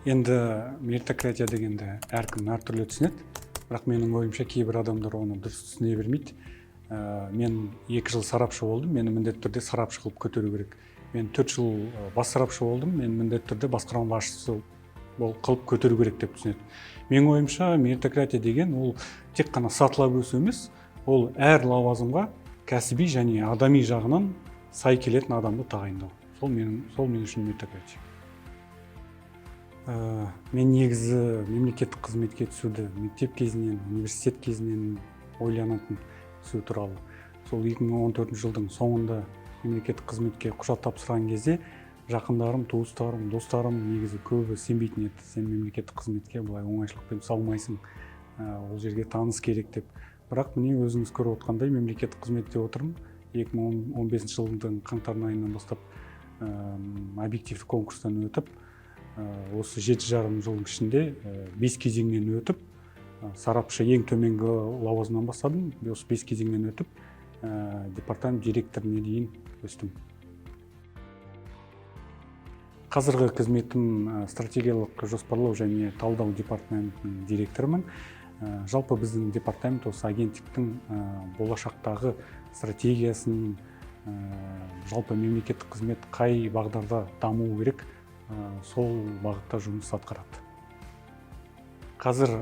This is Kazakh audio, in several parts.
Енді меритократия дегенді әркім әртүрлі түсінеді, бірақ менің ойымша кейбір адамдар оны дұрыс түсіне бермейді. Мен 2 жыл сарапшы болдым, мені міндетті түрде сарапшы қылып көтеру керек. Мен 4 жыл бас сарапшы болдым, мен міндетті түрде басқарма басшысы қылып көтеру керек деп түсінеді. Менің ойымша меритократия деген ол тек қана сатылап өсу емес, ол әр лауазымға кәсіби және адами жағынан сай келетін адамды тағайындау. Сол мен үшін меритократия. Мен негізі мемлекеттік қызметке түсуді мектеп кезінен, университет кезінен ойланатын түсу туралы. Сол 2014 жылдың соңында мемлекеттік қызметке құжат тапсырған кезде жақындарым, туыстарым, достарым негізі көбі сенбейтін еді. Сен мемлекеттік қызметке былай оңайшылықпен салмайсың, ол жерге таныс керек деп. Бірақ міне өзіңіз көріп отқандай мемлекеттік қызметте отырмын. 2015 жылдың қаңтар айынан бастап объективті конкурстан өтіп, осы 7,5 жылдың ішінде 5 кезеңнен өтіп, сарапшы ең төменгі лауазымнан бастадым. Осы 5 кезеңнен өтіп, департамент директорына дейін өстім. Қазіргі қызметім стратегиялық жоспарлау және талдау департаментінің директорымын. Жалпы біздің департамент осы агенттіктің болашақтағы стратегиясын, жалпы мемлекеттік қызмет қай бағдарда даму керек, сол бағытта жұмыс атқарады. Қазір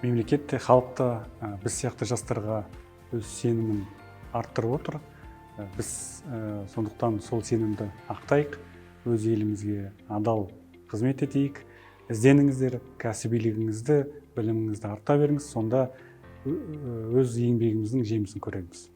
мемлекетте, халықта біз сияқты жастарға өз сенімін арттырып отыр. Біз сондықтан сол сенімді ақтайық, өз елімізге адал қызмет етейік. Ізденіңіздер, кәсібилігіңізді, біліміңізді арта беріңіз, сонда өз еңбегіміздің жемісін көреміз.